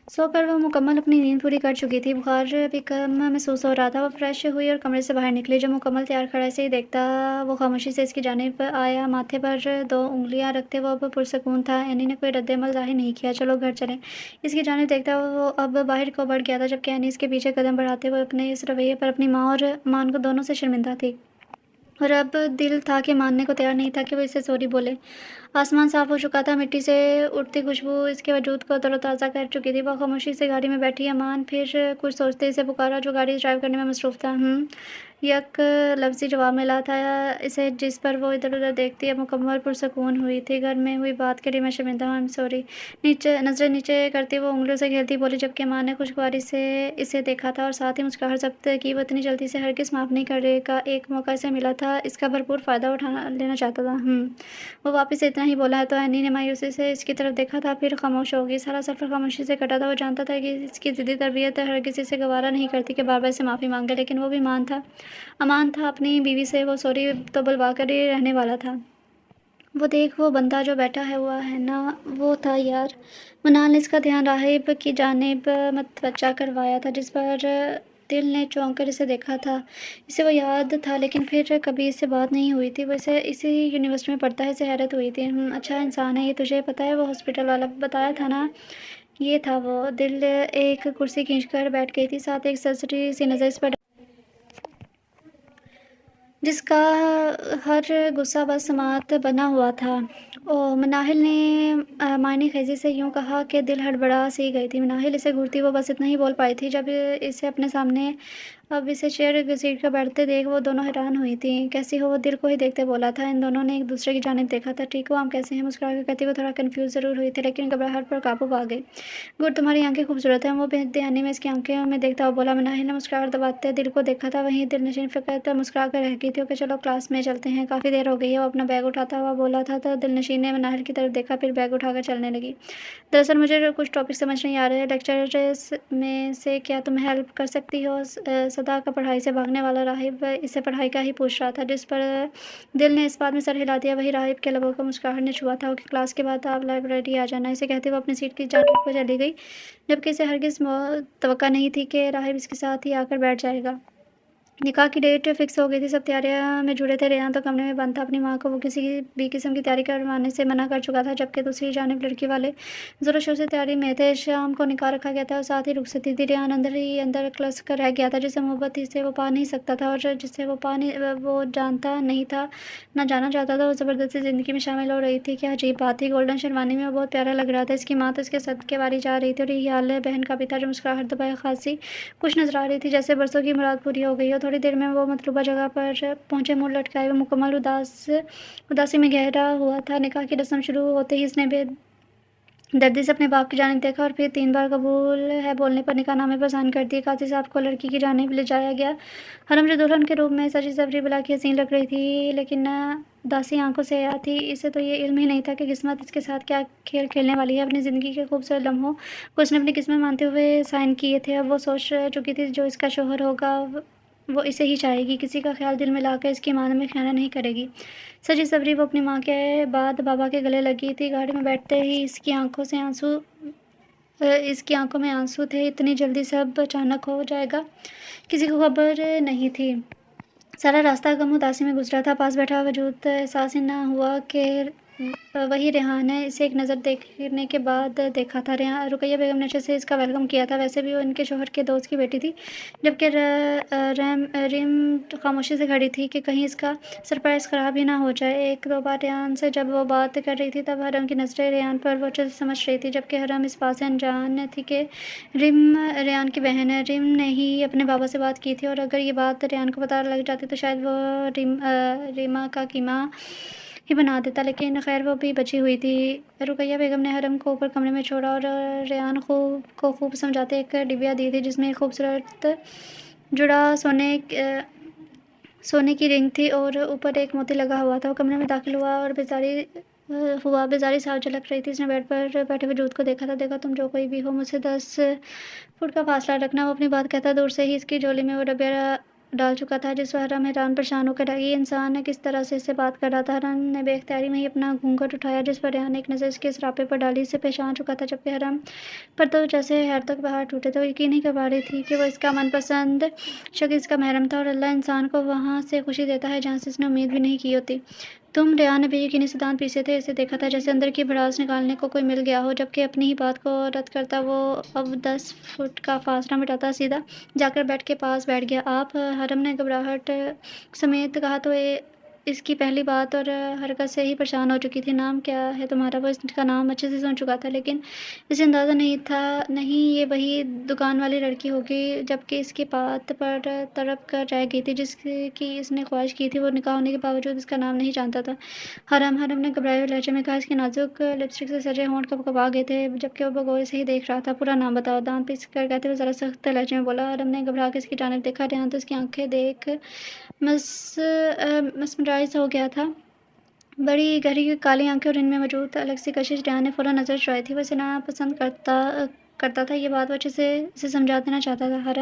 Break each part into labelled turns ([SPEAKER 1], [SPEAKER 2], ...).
[SPEAKER 1] सोकर वो मुकम्मल अपनी नींद पूरी कर चुकी थी। बुखार भी कम महसूस हो रहा था। वो फ्रेश हुई और कमरे से बाहर निकली। जब मुकम्मल तैयार खड़ा से ही देखता, वो खामोशी से इसकी जानिब आया। माथे पर 2 उँगलियाँ रखते वो अब पुरसकून था। एनी ने कोई रद्द-ए-अमल ज़ाहिर नहीं किया। चलो घर चलें। इसकी जानिब देखता वो अब बाहर को बढ़ गया था, जबकि एनी इसके पीछे कदम बढ़ाते हुए अपने इस रवैये पर अपनी माँ और अमान को दोनों से शर्मिंदा थी। और अब दिल था कि मानने को तैयार नहीं था कि वो इससे सॉरी बोले। आसमान साफ हो चुका था। मिट्टी से उठती खुशबू इसके वजूद को तरोताज़ा कर चुकी थी। वो खामोशी से गाड़ी में बैठी। अमान फिर कुछ सोचते इसे पुकारा, जो गाड़ी ड्राइव करने में मसरूफ़ था। यक लफ्ज़ी जवाब मिला था इसे, जिस पर वो इधर-उधर देखती अब मुकम्मल पुरसकून हुई थी। घर में हुई बात के लिए मैं शर्मिंदा हूँ, आई एम सॉरी। नीचे नज़रें नीचे करती वो उँगलियों से खेलती बोली, जबकि अमान ने खुशगवारी से इसे देखा था और साथ ही मुस्कुराहट ज़ब्त की। वो इतनी जल्दी से हरगिज़ माफ़ नहीं करेगा। एक मौका इसे मिला था, इसका भरपूर फ़ायदा उठा लेना चाहता था। वो वापस से इतना ही बोला तो एनी ने मायूसी से इसकी तरफ देखा था, फिर खामोश हो गई। सारा सफ़र खामोशी से कटा था। वो जानता था कि इसकी ज़िद्दी तरबियत हरगिज़ इसे गवारा नहीं करती कि बार-बार इसे माफ़ी माँगे, लेकिन वो भी अमान था। अपनी बीवी से वो सॉरी तो बुलवा कर ही रहने वाला था। वो देख, वो बंदा जो बैठा है हुआ है ना, वो था यार। मनाल ने इसका ध्यान राहिब की जानिब मतवज्जा करवाया था, जिस पर दिल ने चौंक कर इसे देखा था। इसे वो याद था, लेकिन फिर कभी इससे बात नहीं हुई थी। वो इसे इसी यूनिवर्सिटी में पढ़ता है। इसे हैरत हुई थी। अच्छा इंसान है ये, तुझे पता है? वो हॉस्पिटल वाला बताया था ना, ये था वो। दिल एक कुर्सी खींच कर बैठ गई थी, साथ एक सरसरी सी नज़र इस पर जिसका हर गुस्सा बस समात बना हुआ था। मनाहिल ने मायने खेजी से यूँ कहा कि दिल हड़बड़ा सी गई थी। मनाहिल इसे घूरती वो बस इतना ही बोल पाई थी, जब इसे अपने सामने अब इसे चेयर घसीट कर बैठते देख वो दोनों हैरान हुई थी। कैसी हो? वो दिल को ही देखते बोला था। इन दोनों ने एक दूसरे की जानिब देखा था। ठीक हो? आप कैसे हैं? मुस्कुरा कर कहती। वो थोड़ा कन्फ्यूज़ ज़रूर हुई थी, लेकिन घबराहट पर काबू पा गई। गुड, तुम्हारी आंखें खूबसूरत हैं। वो बेध्यानी में इसकी आंखें में देखता हुआ बोला। मनाहिल ने मुस्कुराहट दबाते दिल को देखा था। वहीं दिलनशीन फ़िक़्र मुस्कुरा कर रह गई थी। ओके चलो क्लास में चलते हैं, काफ़ी देर हो गई है। वो अपना बैग उठाता हुआ बोला था तो दिलनशीन ने मनाहिल की तरफ देखा, फिर बैग उठाकर चलने लगी। दरअसल मुझे कुछ टॉपिक समझ नहीं आ रहे। लेक्चरर्स में से क्या तुम हेल्प कर सकती हो? सदा का पढ़ाई से भागने वाला राहिब इससे पढ़ाई का ही पूछ रहा था, जिस पर दिल ने इस बात में सर हिला दिया। वही राहिब के लबों को मुस्कुराहट ने छुआ था। ओके, क्लास के बाद आप लाइब्रेरी आ जाना। इसे कहते हुए अपनी सीट की जानिब को चली गई, जबकि इसे हरगिज़ तवक्का नहीं थी कि राहिब इसके साथ ही आकर बैठ जाएगा। निकाह की डेट फिक्स हो गई थी। सब तैयारियां में जुड़े थे। रेहान तो कमरे में बंद था। अपनी माँ को वो किसी भी किस्म की तैयारी करवाने से मना कर चुका था, जबकि दूसरी जानिब लड़की वाले ज़ोरों शोर से तैयारी में थे। शाम को निकाह रखा गया था और साथ ही रुखसती थी। रेहान अंदर ही अंदर क्लस कर रह गया था, जिसे मोहब्बत ही से वो पा नहीं सकता था और जिसे वो जानता नहीं था, ना जाना चाहता था। वो ज़बरदस्ती ज़िंदगी में शामिल हो रही थी। क्या अजीब बात थी। गोल्डन शेरवानी में वो बहुत प्यारा लग रहा था। इसकी माँ तो इसके सदके वारी जा रही थी और यही हाल बहन का भी था, जो मुस्कुराहट दबाए खासी खुश नज़र आ रही थी, जैसे बरसों की मुराद पूरी हो गई हो। थोड़ी देर में वो मतलूबा जगह पर पहुँचे। मुँह लटकाए वो मुकम्मल उदासी में गहरा हुआ था। निकाह की रस्म शुरू होते ही इसने बेदर्दी से अपने बाप की जानिब देखा और फिर 3 बार कबूल है बोलने पर निकाहनामे पर साइन कर दिए। काजी साहब को लड़की की जानिब ले जाया गया। हरम जो दुल्हन के रूप में सजी सवरी भला की हसीन लग रही थी, लेकिन उदासी आंखों से हया थी। इसे तो ये इल्म ही नहीं था कि किस्मत इसके साथ क्या खेल खेलने वाली है। अपनी ज़िंदगी के खूबसूरत लम्हों को उसने अपनी किस्मत मानते हुए साइन किए थे। अब वो सोच चुकी थी, जो इसका शौहर होगा वो इसे ही चाहेगी। किसी का ख्याल दिल में लाकर इसकी ईमान में ख़यानत नहीं करेगी। सजी सवरी वो अपनी माँ के बाद बाबा के गले लगी थी। गाड़ी में बैठते ही इसकी आंखों में आंसू थे। इतनी जल्दी सब अचानक हो जाएगा, किसी को खबर नहीं थी। सारा रास्ता गम उदासी में गुजरा था। पास बैठा वजूद एहसास ही ना हुआ कि वही रेहान है। इसे एक नज़र देखने के बाद देखा था। रुकैया बेगम ने अच्छे से इसका वेलकम किया था। वैसे भी वो इनके शौहर के दोस्त की बेटी थी, जबकि रिम तो खामोशी से खड़ी थी कि कहीं इसका सरप्राइज़ ख़राब ही ना हो जाए। 1-2 बार रेहान से जब वो बात कर रही थी, तब हरम की नज़रें रेहान पर वो अच्छे से समझ रही थी, जबकि हरम इस बात से अनजान थी कि रिम रेहान की बहन है। रिम ने ही अपने बाबा से बात की थी, और अगर ये बात रेहान को पता लग जाती तो शायद वो रीमा का कीमा ही बना देता, लेकिन खैर वो भी बची हुई थी। रुकैया बेगम ने हरम को ऊपर कमरे में छोड़ा और रेहान को खूब समझाते एक डिबिया दी थी, जिसमें एक खूबसूरत जुड़ा सोने की रिंग थी और ऊपर एक मोती लगा हुआ था। वो कमरे में दाखिल हुआ और बेजारी साफ झलक रही थी। इसने बेड पर बैठे वजूद को देखा, तुम जो कोई भी हो मुझसे 10 फुट का फासला रखना। वो अपनी बात कहता दूर से ही इसकी झोली में वो ڈال چکا تھا، جس پر حرم حیران پریشان ہو کر رہ گئی۔ یہ انسان کس طرح سے اس سے بات کر رہا تھا؟ حرم نے بے اختیاری میں ہی اپنا گھونگھٹ اٹھایا، جس پر ریحان نے ایک نظر اس کے سراپے پر ڈالی۔ اسے پہچان چکا تھا، جبکہ حرم پر تو جیسے حیرت بہار ٹوٹے تھے۔ وہ یقین نہیں کر پا رہی تھی کہ وہ اس کا من پسند شخص اس کا محرم تھا، اور اللہ انسان کو وہاں سے خوشی دیتا ہے جہاں سے اس نے امید بھی نہیں کی ہوتی۔ تم؟ ریحان نے بے یقینی سے دانت پیسے تھے، اسے دیکھا تھا جیسے اندر کی بھڑاس نکالنے کو کوئی مل گیا ہو، جبکہ اپنی ہی بات کو رد کرتا وہ اب 10 فٹ کا فاصلہ مٹاتا سیدھا جا کر بیڈ کے پاس بیٹھ گیا۔ آپ؟ حرم نے گھبراہٹ سمیت کہا تو اس کی پہلی بات اور حرکت سے ہی پریشان ہو چکی تھی۔ نام کیا ہے تمہارا؟ وہ اس کا نام اچھے سے سن چکا تھا، لیکن اسے اندازہ نہیں تھا نہیں یہ وہی دکان والی لڑکی ہوگی جبکہ اس کی بات پر تڑپ کر رہ گئی تھی جس کی اس نے خواہش کی تھی۔ وہ نکاح ہونے کے باوجود اس کا نام نہیں جانتا تھا۔ حرم نے گھبرائے ہوئے لہجے میں کہا۔ اس کے نازک لپسٹک سے سجے ہونٹ کب کب آ گئے تھے جبکہ وہ بغور سے ہی دیکھ رہا تھا۔ پورا نام بتاؤ، دانت پیس کر کہتے ہوئے ذرا سخت لہجے میں بولا۔ حرم نے گھبرا کے اس کی جانب دیکھا۔ ریحان تو اس کی آنکھیں دیکھ مسمرائز ہو گیا تھا۔ بڑی گہری کالی آنکھیں اور ان میں موجود الگ سی کشش ریحان نے فوراً نظر چرانی تھی۔ وہ اسے ناپسند کرتا تھا، یہ بات وہ اچھے سے اسے سمجھا دینا چاہتا تھا۔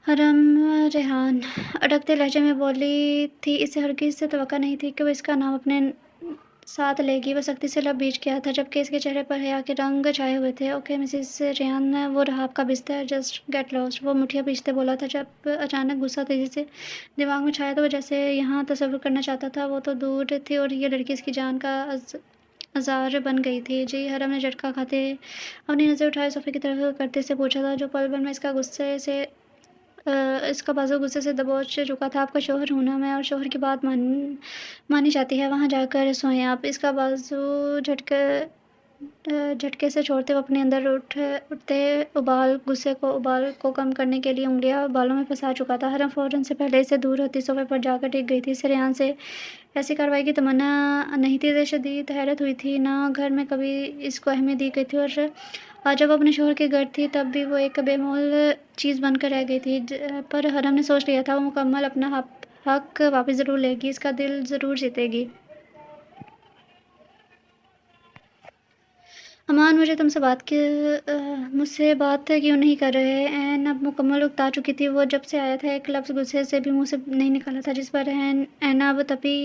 [SPEAKER 1] حرم ریحان اٹکتے لہجے میں بولی تھی۔ اسے ہرگز توقع نہیں تھی کہ وہ اس کا نام اپنے ساتھ لے گی۔ وہ سختی سے لب بھیج گیا تھا جبکہ اس کے چہرے پر حیا کے رنگ چھائے ہوئے تھے۔ اوکے مسز ریحان، وہ رہا آپ کا بستر، جسٹ گیٹ لاسٹ، وہ مٹھیاں بھیجتے بولا تھا۔ جب اچانک غصہ تیزی سے دماغ میں چھایا تو وہ جیسے یہاں تصور کرنا چاہتا تھا وہ تو دور تھی اور یہ لڑکی اس کی جان کا عذار بن گئی تھی۔ جی؟ حرم نے جھٹکا کھاتے اپنی نظر اٹھائے صوفے کی طرف کرتے سے پوچھا تھا، جو پل بھر میں اس کا بازو غصے سے دبوچ چکا تھا۔ آپ کا شوہر ہوں نا میں، اور شوہر کی بات مانی جاتی ہے، وہاں جا کر سوئیں آپ۔ اس کا بازو جھٹکے سے چھوڑتے وہ اپنے اندر اٹھتے غصے کو کم کرنے کے لیے انگلیاں بالوں میں پھنسا چکا تھا۔ حرم فوراً سے پہلے اس سے دور ہوتی صوفے پر جا کر ٹک گئی تھی۔ اسے ریحان سے ایسی کارروائی کی تمنا نہیں تھی۔ اسے شدید حیرت ہوئی تھی، نہ گھر میں کبھی اس کو اہمیت دی گئی تھی اور آج جب وہ اپنے شوہر کے گھر تھی تب بھی وہ ایک بے مول چیز بن کر رہ گئی تھی۔ پر حرم نے سوچ لیا تھا وہ مکمل اپنا حق واپس ضرور لے گی، اس کا دل ضرور جیتے گی۔ امان، مجھ سے بات کیوں نہیں کر رہے؟ عین اب مکمل اکتا چکی تھی۔ وہ جب سے آیا تھا ایک لفظ غصے سے بھی منہ سے نہیں نکالا تھا، جس پر عین اب تپی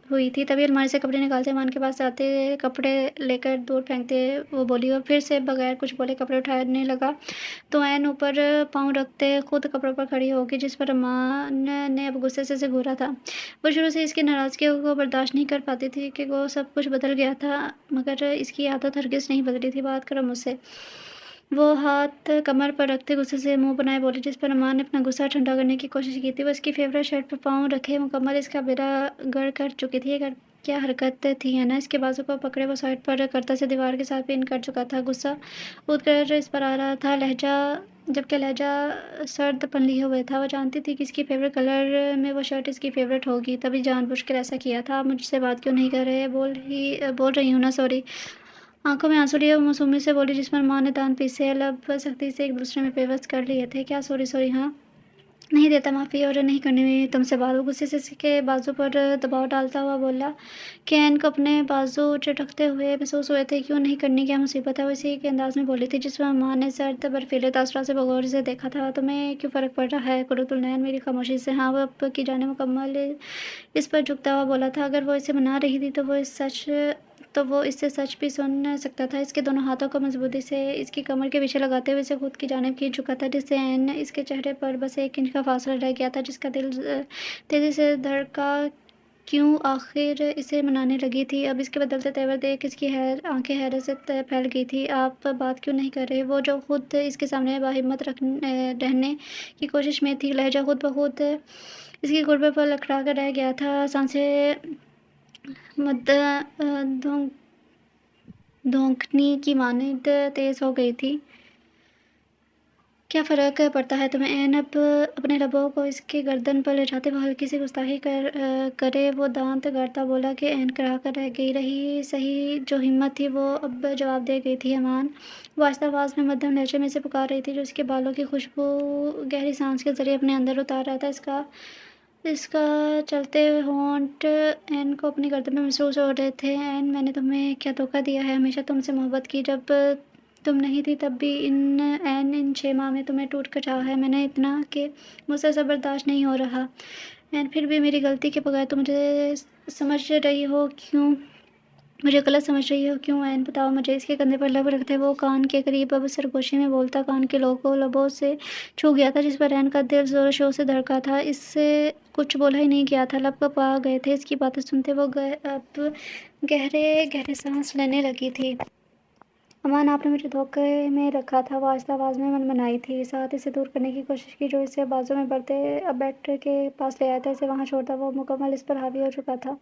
[SPEAKER 1] ہوئی تھی۔ تبھی الماری سے کپڑے نکالتے امان کے پاس جاتے، کپڑے لے کر دور پھینکتے وہ بولی، اور پھر سے بغیر کچھ بولے کپڑے اٹھانے لگا تو عین اوپر پاؤں رکھتے خود کپڑوں پر کھڑی ہو گئی، جس پر امان نے اب غصے سے اسے گھورا تھا۔ وہ شروع سے اس کی ناراضگی کو برداشت نہیں کر پاتی تھی کہ وہ سب کچھ بدل گیا تھا، مگر اس کی عادت ہرگز نہیں بدلی تھی۔ بات کرو مجھ سے، وہ ہاتھ کمر پر رکھتے غصے سے منہ بنائے بولی، جس پر امان نے اپنا غصہ ٹھنڈا کرنے کی کوشش کی تھی۔ وہ اس کی فیورٹ شرٹ پر پاؤں رکھے مکمل اس کا بیڑا گر کر چکی تھی۔ یہ کیا حرکت تھی ہے نا؟ اس کے بازو کو پکڑے وہ سائڈ پر کرتا سے دیوار کے ساتھ پن کر چکا تھا۔ غصہ اودھ کر اس پر آ رہا تھا، جبکہ لہجہ سرد پن لیے ہوئے تھا۔ وہ جانتی تھی کہ اس کی فیورٹ کلر میں وہ شرٹ اس کی فیورٹ ہوگی، تبھی جان بوجھ کر ایسا کیا تھا۔ آپ مجھ سے بات کیوں نہیں کر رہے؟ بول رہی ہوں نا، سوری۔ آنکھوں میں آنسو لیے وہ معصومیت سے بولی، جس پر ماں نے دانت پیسے لب سختی سے ایک دوسرے میں پیوست کر لیے تھے۔ کیا سوری؟ ہاں، نہیں دیتا معافی اور نہیں کرنی تم سے بات۔ وہ غصے سے اس کے بازو پر دباؤ ڈالتا ہوا بولا کہ عین کو اپنے بازو چٹکتے ہوئے محسوس ہوئے تھے۔ کیوں نہیں کرنی؟ کیا مصیبت ہے؟ وہ اسی کے انداز میں بولی تھی، جس پر ماں نے سرد برفیلے تاثرات سے بغور سے دیکھا تھا۔ تمہیں کیوں فرق پڑ رہا ہے؟ قرۃ العین میری خاموشی سے ہاں، وہ اب کی جانب مکمل اس پر جھکتا ہوا بولا تھا۔ اگر وہ اسے منا رہی تھی تو وہ اس سے سچ بھی سن سکتا تھا۔ اس کے دونوں ہاتھوں کو مضبوطی سے اس کی کمر کے پیچھے لگاتے ہوئے اسے خود کی جانب کھینچ چکا تھا، جس سے عین اس کے چہرے پر بس 1 انچ کا فاصلہ رہ گیا تھا، جس کا دل تیزی سے دھڑکا کیوں آخر اسے منانے لگی تھی۔ اب اس کے بدلتے تیور دیکھ اس کی آنکھیں حیرت سے پھیل گئی تھی۔ آپ بات کیوں نہیں کر رہے؟ وہ جو خود اس کے سامنے باہمت رہنے کی کوشش میں تھی، لہجہ خود بخود اس کی گربے پر لکڑا کر رہ گیا تھا۔ سانسیں دھونکنے کی مانند تیز ہو گئی تھی۔ کیا فرق پڑتا ہے تمہیں؟ عین اب اپنے لبوں کو اس کی گردن پر لٹاتے وہ ہلکی سی گستاخی کرے وہ دانت گاڑتا بولا کہ عین کڑا کر رہ گئی رہی صحیح، جو ہمت تھی وہ اب جواب دے گئی تھی۔ امان، وہ آہستہ آواز میں مدھم لہجے میں اسے پکار رہی تھی، جو اس کے بالوں کی خوشبو گہری سانس کے ذریعے اپنے اندر اتار رہا تھا۔ اس کا چلتے ہونٹ عین کو اپنی گردن میں محسوس ہو رہے تھے۔ عین، میں نے تمہیں کیا دھوکہ دیا ہے؟ ہمیشہ تم سے محبت کی، جب تم نہیں تھی تب بھی ان 6 ماہ میں تمہیں ٹوٹ کر چاہا ہے میں نے اتنا کہ مجھ سے برداشت نہیں ہو رہا۔ پھر بھی میری غلطی کے بغیر تم مجھے سمجھ رہی ہو کیوں؟ مجھے غلط سمجھ رہی ہو کیوں؟ بتاؤ مجھے۔ اس کے کندھے پر لب رکھتے وہ کان کے قریب اب سرگوشی میں بولتا کان کے لبوں سے چھو گیا تھا جس پر کا دل زور شور سے دھڑکا تھا۔ اس سے کچھ بولا ہی نہیں گیا تھا، لب کب آ گئے تھے۔ اس کی باتیں سنتے وہ اب گہرے گہرے سانس لینے لگی تھی۔ امان آپ نے مجھے دھوکے میں رکھا تھا، وہ آہستہ آواز میں منمنائی تھی، ساتھ اسے دور کرنے کی کوشش کی جو اسے بازوں میں بیڈ کے پاس لے آیا تھا، اسے وہاں چھوڑتا۔ وہ مکمل اس پر حاوی ہو چکا تھا۔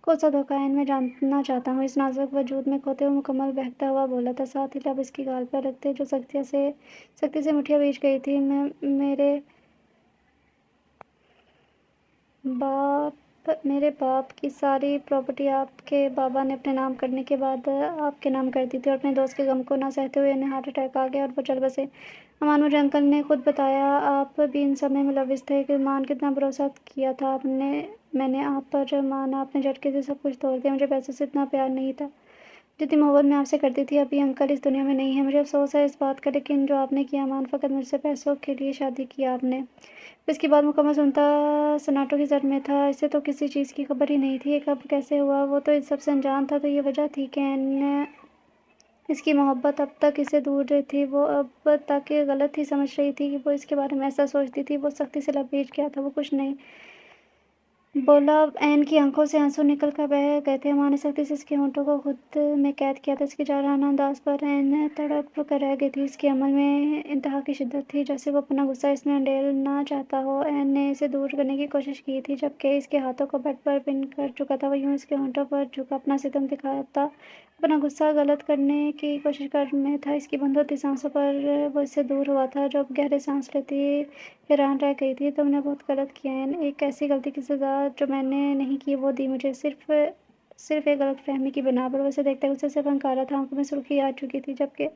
[SPEAKER 1] کون سا دھوکہ میں جاننا چاہتا ہوں۔ اس نازک وجود میں کھوتے ہوئے مکمل بہکتا ہوا بولا تھا، ساتھ ہی لب اس کی گال پر رکھتے جو سختی سے مٹھیاں بھیج گئی تھی۔ میرے باپ کی ساری پراپرٹی آپ کے بابا نے اپنے نام کرنے کے بعد آپ کے نام کر دی تھی، اور اپنے دوست کے غم کو نہ سہتے ہوئے انہیں ہارٹ اٹیک آ گیا اور وہ چل بسے۔ امان مجھے انکل نے خود بتایا آپ بھی ان سب میں ملوث تھے کہ مان کتنا بھروسہ کیا تھا میں نے آپ پر۔ مان آپ نے جھٹکے سے سب کچھ توڑ دیا۔ مجھے پیسوں سے اتنا پیار نہیں تھا جتنی محبت میں آپ سے کرتی تھی۔ ابھی انکل اس دنیا میں نہیں ہے، مجھے افسوس ہے اس بات کا، لیکن جو آپ نے کیا امان، فقط مجھ سے پیسوں کے لیے شادی کی آپ نے۔ اس کی بات مکمل سنتا سناٹوں کی زد میں تھا، اسے تو کسی چیز کی خبر ہی نہیں تھی، یہ کب کیسے ہوا۔ وہ تو اس سب سے انجان تھا، تو یہ وجہ تھی کہ اس کی محبت اب تک اسے دور تھی۔ وہ اب تک یہ غلط ہی سمجھ رہی تھی کہ وہ اس کے بارے میں ایسا سوچتی تھی۔ وہ سختی سے لب بھیج گیا تھا، وہ کچھ نہیں بولا۔ کی آنکھوں سے آنسو نکل کر بہہ گئے تھے۔ ماں نے سختی سے اس کے ہونٹوں کو خود میں قید کیا تھا۔ اس کے جارحانہ انداز پر تڑپ کر رہ گئی تھی، اس کے عمل میں انتہا کی شدت تھی، جیسے وہ اپنا غصہ اس میں انڈیلنا چاہتا ہو۔ نے اسے دور کرنے کی کوشش کی تھی، جبکہ اس کے ہاتھوں کو بیڈ پر پن کر چکا تھا۔ وہ یوں اس کے ہونٹوں پر جھکا اپنا ستم دکھاتا اپنا غصہ غلط کرنے کی کوشش میں تھا۔ اس کی بند ہوتی سانسوں پر وہ اس سے دور ہوا تھا، جو اب گہرے سانس لیتی حیران رہ گئی تھی۔ تم نے بہت غلط کیا ایک ایسی غلطی کی سزا جو میں نے نہیں کی وہ دی مجھے، صرف ایک غلط فہمی کی بنا پر۔ وہ اسے دیکھتے غصے سے پھنکارا تھا، آنکھوں میں سرخی آ چکی تھی، جبکہ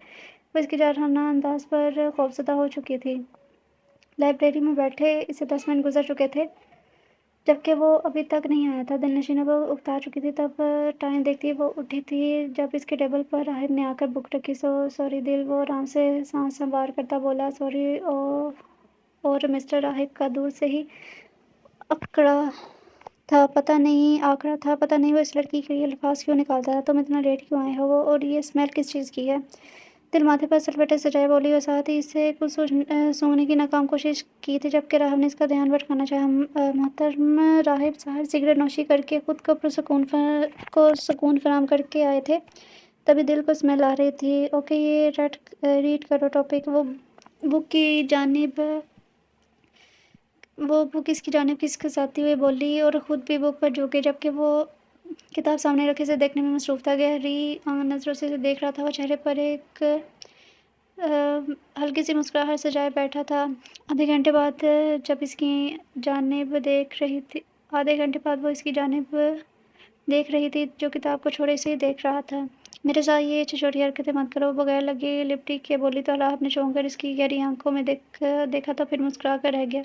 [SPEAKER 1] وہ اس کے جارحانہ انداز پر خوفزدہ ہو چکی تھی۔ لائبریری میں بیٹھے اسے 10 منٹ گزر چکے تھے جبکہ وہ ابھی تک نہیں آیا تھا۔ دل نشینی وہ اکتا چکی تھی، تب ٹائم دیکھتی وہ اٹھی تھی جب اس کے ٹیبل پر راہب نے آ کر بک رکھی۔ سوری دل، وہ آرام سے سانس سنوار کرتا بولا۔ سوری، اور مسٹر راہب کا دور سے ہی آکڑا تھا، پتہ نہیں وہ اس لڑکی کے لیے الفاظ کیوں نکالتا تھا۔ تم اتنا لیٹ کیوں آئے ہو؟ اور یہ اسمیل کس چیز کی ہے؟ دل ماتھے پر سلوٹے سجائے بولی، اور ساتھ ہی اسے کچھ سونگنے کی ناکام کوشش کی تھی، جبکہ راہب نے اس کا دھیان بھٹکانا چاہا۔ محترم راہب صاحب سگریٹ نوشی کر کے خود کو سکون فراہم کر کے آئے تھے، تبھی دل کو اسمیل آ رہی تھی۔ اوکے، یہ ریڈ کرو ٹاپک۔ وہ بک اس کی جانب کھسکاتی ہوئی بولی، اور خود بھی بک پر جھکے جبکہ وہ کتاب سامنے رکھے اسے دیکھنے میں مصروف تھا۔ گہری نظروں سے اسے دیکھ رہا تھا، وہ چہرے پر ایک ہلکی سی مسکراہٹ سجائے بیٹھا تھا۔ آدھے گھنٹے بعد وہ اس کی جانب دیکھ رہی تھی جو کتاب کو چھوڑے اسے ہی دیکھ رہا تھا۔ میرے ساتھ یہ چھوٹی حرکتیں مت کرو، بغیر لگی لپٹی کے بولی تو راہب نے چونک کر اس کی گہری آنکھوں میں دیکھا تو پھر مسکرا کر رہ گیا۔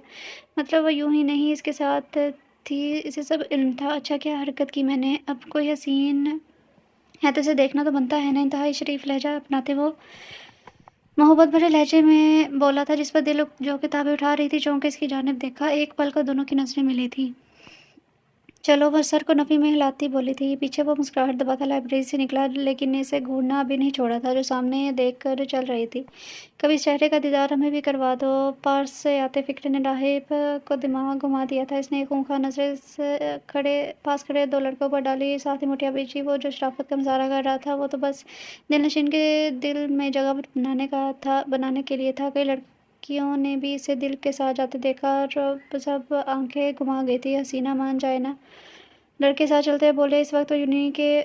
[SPEAKER 1] مطلب وہ یوں ہی نہیں اس کے ساتھ تھی، اسے سب علم تھا۔ اچھا، کیا حرکت کی میں نے؟ اب کوئی حسین ہے تو اسے دیکھنا تو بنتا ہے نا۔ انتہائی شریف لہجہ اپناتے وہ محبت بھرے لہجے میں بولا تھا، جس پر دل جو کتابیں اٹھا رہی تھی چونک کے اس کی جانب دیکھا۔ ایک پل کو دونوں کی نظریں ملی تھیں۔ چلو، وہ سر کو نفی میں ہلاتی بولی تھی۔ پیچھے وہ مسکراہٹ دباتا لائبریری سے نکلا، لیکن نے اسے گھورنا ابھی نہیں چھوڑا تھا جو سامنے دیکھ کر چل رہی تھی۔ کبھی اس چہرے کا دیدار ہمیں بھی کروا دو۔ پارس سے آتے فکر نے راہب کو دماغ گھما دیا تھا۔ اس نے ایک خونخوار نظریں پاس کھڑے 2 لڑکوں پر ڈالی، ساتھ ہی مٹھیاں بھیجی۔ وہ جو شرافت کا مظاہرہ کر رہا تھا وہ تو بس دل نشین کے دل میں جگہ بنانے کے لیے تھا۔ کئی لڑکیوں نے بھی اسے دل کے ساتھ جاتے دیکھا اور سب آنکھیں گھما گئی تھی۔ حسینہ مان جائے نا۔ لڑکے ساتھ چلتے ہوئے بولے۔ اس وقت وہ یونین کے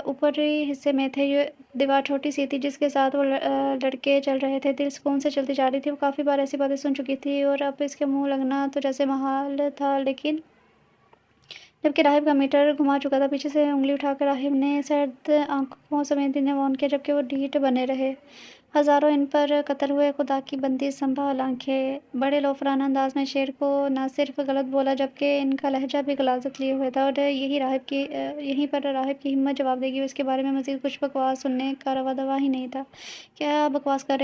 [SPEAKER 1] اوپری حصے میں تھے۔ یہ دیوار چھوٹی سی تھی جس کے ساتھ وہ لڑکے چل رہے تھے۔ دل سکون سے چلتی جا رہی تھی۔ وہ کافی بار ایسی باتیں سن چکی تھی اور اب اس کے منہ لگنا تو جیسے محال تھا، لیکن جبکہ راہب کا میٹر گھما چکا تھا۔ پیچھے سے انگلی اٹھا کر راہب نے سرد آنکھوں سمیت انہیں وارن کیا، جبکہ وہ ڈھیٹ بنے رہے۔ हजारों इन पर कत्ल हुए, खुदा की बंदी संभाल आंखें। बड़े लोफराना अंदाज में शेर को न सिर्फ गलत बोला जबकि इनका लहजा भी गलाजत लिए हुए था। और यहीं पर राहिब की हिम्मत जवाब देगी और इसके बारे में मजीद कुछ बकवास सुनने का रवा दवा ही नहीं था। क्या बकवास कर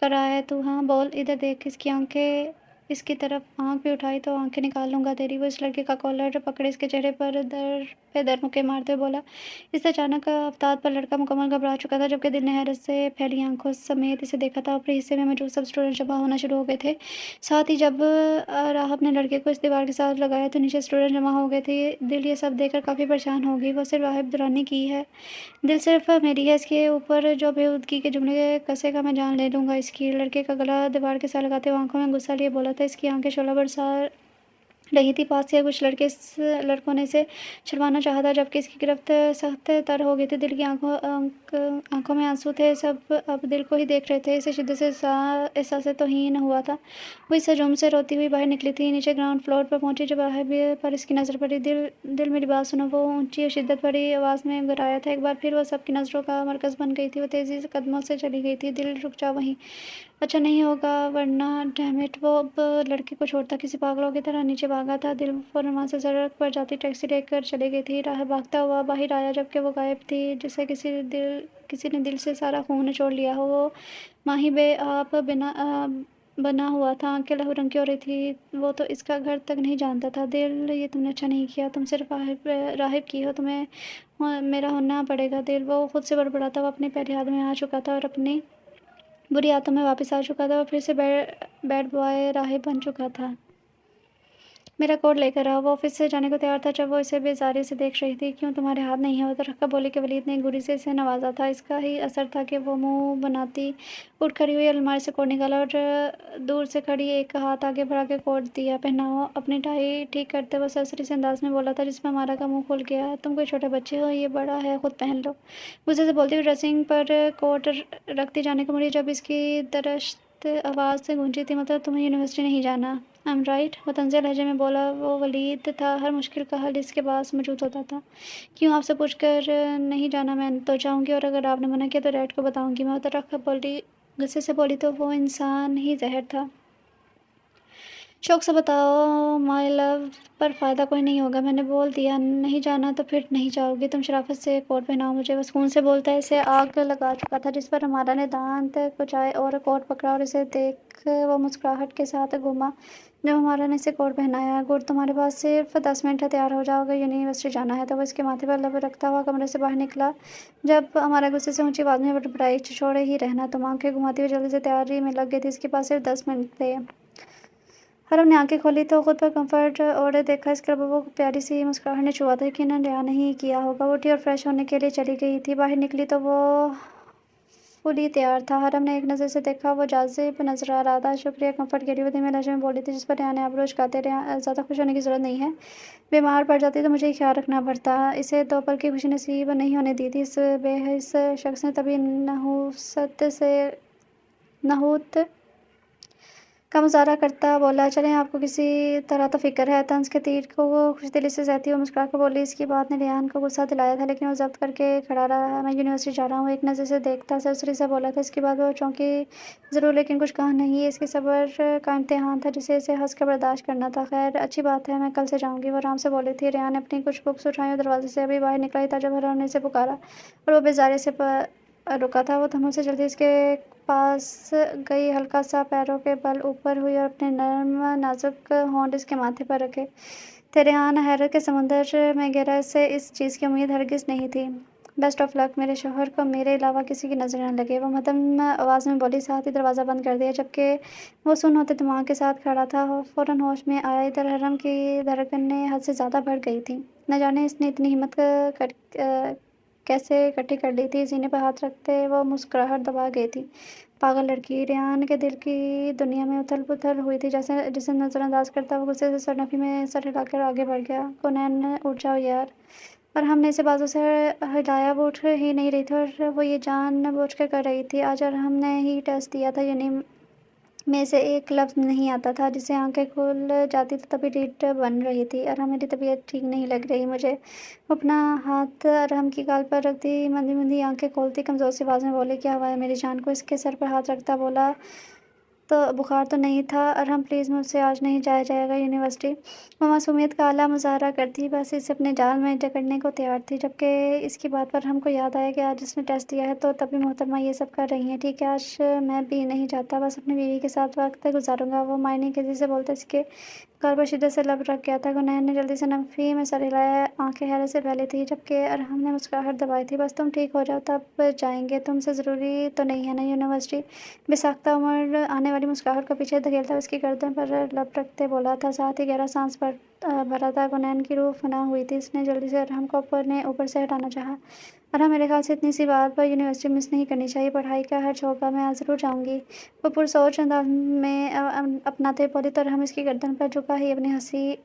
[SPEAKER 1] रहा है तू? हाँ बोल, इधर देख। इसकी तरफ आंख भी उठाई तो आंखें निकाल लूंगा तेरी। वो इस लड़के का कॉलर पकड़े इसके चेहरे पर दर पे दर मुक्के मारते हुए बोला। इस अचानक अवतार पर लड़का मुकम्मल घबरा चुका था, जबकि दिल ने हैरत से फैली आंखों समेत इसे देखा था। ऊपरी हिस्से में मौजूद सब स्टूडेंट जमा होना शुरू हो गए थे। साथ ही जब राहब ने लड़के को इस दीवार के साथ लगाया तो नीचे स्टूडेंट जमा हो गए थे। दिल ये सब देखकर काफ़ी परेशान हो गई। वो सिर्फ राहिब दुरानी की है, दिल सिर्फ मेरी है। इसके ऊपर जो बेहूदगी के जुमले कसेगा मैं जान ले लूँगा इसकी। लड़के का गला दीवार के साथ लगाते हुए आंखों में गुस्सा लिए बोला था। इसकी आंखें शोला बरसा रही थी। पास के कुछ लड़कों ने इसे छुड़वाना चाहा था, जबकि इसकी गिरफ्त सख्त तर हो गई थी। दिल की आंखों में आंसू थे। सब अब दिल को ही देख रहे थे। इसे शिद्दत से एहसास तौहीन हुआ था। वो इस हजूम से रोती हुई बाहर निकली थी। नीचे ग्राउंड फ्लोर पर पहुंची जब राहिब पर इसकी नज़र पड़ी। दिल मेरी बात सुनो, वो ऊंची और शिद्दत भरी आवाज़ में गुर्राया था। एक बार फिर वो सबकी नज़रों का मरकज़ बन गई थी। वो तेज़ी से कदमों से चली गई थी। दिल रुक जा वहीं, अच्छा नहीं होगा वरना। डैमिट, वो अब लड़के को छोड़ता किसी पागलों की तरह नीचे भागा था। दिल फौरन वहाँ से सड़क पर जाती टैक्सी लेकर चली गई थी। राह भागता हुआ बाहर आया जबकि वो गायब थी, जिसे किसी ने दिल से सारा खून निचोड़ लिया हो। वो माही बे आप बना हुआ था, आंखें लहू रंग की हो रही थी। वो तो इसका घर तक नहीं जानता था। दिल, ये तुमने अच्छा नहीं किया, तुम सिर्फ राहिब की हो, तुम्हें मेरा होना पड़ेगा। दिल, वो खुद से बड़बड़ाता हुआ अपनी पहली याद में आ चुका था और अपनी बुरी आदतों में वापस आ चुका था। वो फिर से बैड बॉय राहिब बन चुका था। मेरा कोट लेकर आओ। वो ऑफिस से जाने को तैयार था जब वो इसे बेजारी से देख रही थी। क्यों, तुम्हारे हाथ नहीं है? वो रखा बोली कि वलीद ने गुरी से इसे नवाजा था। इसका ही असर था कि वो मुंह बनाती उठ खड़ी हुई, अलमारी से कोट निकाला और दूर से खड़ी एक हाथ आगे बढ़ा के कोट दिया। पहनाओ। अपनी टाई ठीक करते हुए सरसरी से अंदाज में बोला था जिसमें हमारा का मुंह खुल गया। तुम कोई छोटे बच्चे हो, ये बड़ा है, खुद पहन लो। गुस्से से बोलती हुई ड्रेसिंग पर कोट रखती जाने को मुड़ी जब इसकी दरश्त आवाज़ से गूंजी थी, मतलब तुम्हें यूनिवर्सिटी नहीं जाना? आई एम राइट, वो तंज़ लहजे में बोला। वो वलीद था, हर मुश्किल का हल इसके पास मौजूद होता था। क्यों, आपसे पूछकर नहीं जाना? मैं तो जाऊंगी और अगर आपने मना किया तो डैड को बताऊंगी। मैं उतर रखा बोली, गुस्से से बोली तो वो इंसान ही जहर था। शौक से बताओ माय लव, पर फ़ायदा कोई नहीं होगा। मैंने बोल दिया नहीं जाना तो फिर नहीं जाओगी। तुम शराफत से कोट पहनाओ मुझे। वो सुकून से बोलता है। इसे आग लगा चुका था जिस पर हमारा ने दांत कुचाए और कोट पकड़ा और इसे देख वो मुस्कुराहट के साथ घूमा जब हमारा ने इसे कोट पहनाया। गुड, तुम्हारे पास सिर्फ 10 मिनट है, तैयार हो जाओगे, यूनिवर्सिटी जाना है। तो वो इसके माथे पर लब रखता हुआ कमरे से बाहर निकला जब हमारा गुस्से से ऊंची आवाज़ में बड़बड़ाई, छोड़े ही रहना। तुम, आंखें घुमाती हुई जल्दी से तैयारी में लग गई थी। इसके पास सिर्फ 10 मिनट थे। हरम ने आंखें खोली तो खुद पर कंफर्ट ओढ़े देखा। इसके अलावा को प्यारी सी मुस्कुराहट ने छुआ था। यकीनन रिया नहीं किया होगा। वो उठी और फ्रेश होने के लिए चली गई थी। बाहर निकली तो वो फुली तैयार था। हरम ने एक नज़र से देखा, वो जाज़िब नजर आ रहा था। शुक्रिया, कंफर्ट के लिए वो धीमे लहजे में बोली थी, जिस पर रिया ने आबरू उचकाते, ज़्यादा खुश होने की ज़रूरत नहीं है। बीमार पड़ जाती तो मुझे ही ख्याल रखना पड़ता। इसे 2 पल की खुशी नसीब नहीं होने दी थी। इस बेहिस शख्स ने तभी नहूत का मुज़ाहरा करता बोला, चलें, आपको किसी तरह तो फ़िक्र है। तंज के तीर को वो खुशदिली से सहती हुई मुस्कुरा कर बोली। इसकी बात ने रेहान को गुस्सा दिलाया था, लेकिन वो ज़ब्त करके खड़ा रहा। मैं यूनिवर्सिटी जा रहा हूँ, एक नज़र से देखता सरसरी से बोला था। इसके बाद वो चौंकी ज़रूर, लेकिन कुछ कहा नहीं। ये इसके सब्र का इम्तिहान था जिसे इसे हंस कर बर्दाश्त करना था। खैर, अच्छी बात है, मैं कल से जाऊँगी, वो आराम से बोली थी। रेहान ने अपनी कुछ बुक्स उठाई और दरवाजे से अभी बाहर निकला ही था जब हरम ने इसे पुकारा और वो बेजारे से रुका था। वो थमों से जल्दी इसके पास गई, हल्का सा पैरों के बल ऊपर हुई और अपने नर्म नाजुक होंठ इसके माथे पर रखे। रेहान हैरत के समुंदर में गिरा। से इस चीज़ की उम्मीद हरगिज़ नहीं थी। बेस्ट ऑफ लक, मेरे शौहर को मेरे अलावा किसी की नज़र न लगे, वो मदम आवाज़ में बोली, साथ ही दरवाज़ा बंद कर दिया। जबकि वो सुन होते दिमाग के साथ खड़ा था, फ़ौरन होश में आया। इधर हरम की धड़कनें हद से ज़्यादा बढ़ गई थी। न जाने इसने इतनी हिम्मत कैसे इकट्ठी कर ली थी। सीने पर हाथ रखते वो मुस्कुराहट दबा गई थी। पागल लड़की। रेहान के दिल की दुनिया में उथल पुथल हुई थी। जैसे जिसे नज़रअंदाज करता वो गुस्से से सरनफी में सर हिलाकर आगे बढ़ गया। कुनैन, उठ जाओ यार। पर हमने इसे बाजू से हिलाया। वो उठ ही नहीं रही थी और वो ये जानबूझकर कर रही थी। आज और हमने ही टेस्ट दिया था में से एक लफ्ज़ नहीं आता था। जिससे आँखें खुल जाती तो तभी रीढ़ बन रही थी। अरहम, मेरी तबीयत ठीक नहीं लग रही मुझे। वो अपना हाथ अरहम की गाल पर रखती, मंदी-मंदी आँखें खोलती, कमज़ोर सी आवाज़ में बोली, क्या हुआ है मेरी जान को? इसके सर पर हाथ रखता बोला, तो बुखार तो नहीं था अरहम, प्लीज़ मुझसे आज नहीं जाया जाएगा यूनिवर्सिटी। वो मासूमियत का आला मुज़ाहरा करती, बस इसे अपने जाल में जकड़ने को तैयार थी। जबकि इसकी बात पर हमको याद आया कि आज इसने टेस्ट दिया है, तो तभी मोहतरमा ये सब कर रही हैं। ठीक है, आज मैं भी नहीं चाहता, बस अपनी बीवी के साथ वक़्त गुज़ारूँगा। वो मायने तेज़ी से बोलते इसके गाल पर शिद्दत से लब रख गया था। गुनैन ने जल्दी से नफ़ी में सर हिलाया, आँखें हैरत से फैली थी, जबकि अरहम ने मुस्कुराहट दबाई थी। बस तुम ठीक हो जाओ तब जाएँगे, तुमसे ज़रूरी तो नहीं है ना यूनिवर्सिटी? बेसाख्ता उम्र आने वाली मुस्कुराहट को पीछे धकेलता हुआ उसकी गर्दन पर लब रखते बोला था, साथ ही गहरा सांस भरा था। गुनैन की रूह फना हुई थी, उसने जल्दी से अरहम को अपने ऊपर से हटाना चाहा। अरहम, मेरे ख्याल से इतनी सी बात पर यूनिवर्सिटी मिस नहीं करनी चाहिए, पढ़ाई का हर झोंका मैं आज ज़रूर जाऊँगी। वो पुरसोच अंदाज में अपनाते बोली, तो अरहम इसकी गर्दन पर झुका ही अपनी हँसी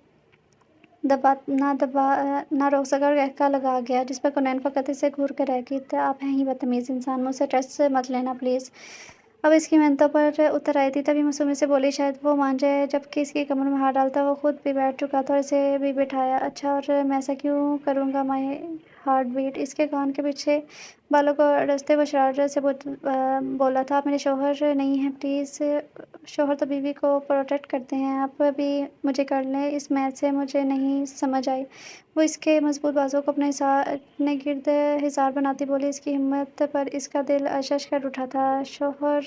[SPEAKER 1] ना रोक सका और कहका लगा गया, जिस पर गुनैन फ़कत इसे घूर कर रह गई। आप हैं ही बदतमीज़ इंसान, मुझसे टेस्ट मत लेना प्लीज़। अब इसकी मिन्नतों पर उतर आई थी, तभी मासूमियत से बोली, शायद वो मान जाए। जबकि इसकी कमर में हाथ डालता वो खुद भी बैठ चुका था और इसे भी बिठाया। अच्छा, और मैं ऐसा क्यों करूँगा? My heart beat. इसके कान के पीछे बालों को अड़सते हुए शरारत से बोला था, आप मेरे शौहर नहीं हैं प्लीज़। शौहर तो बीवी को प्रोटेक्ट करते हैं, आप भी मुझे कर लें। इस मैच से मुझे नहीं समझ आई। वो इसके मज़बूत बाजुओं को अपने गिर्द हिसार बनाती बोली, इसकी हिम्मत पर इसका दिल अशश कर उठा था। शौहर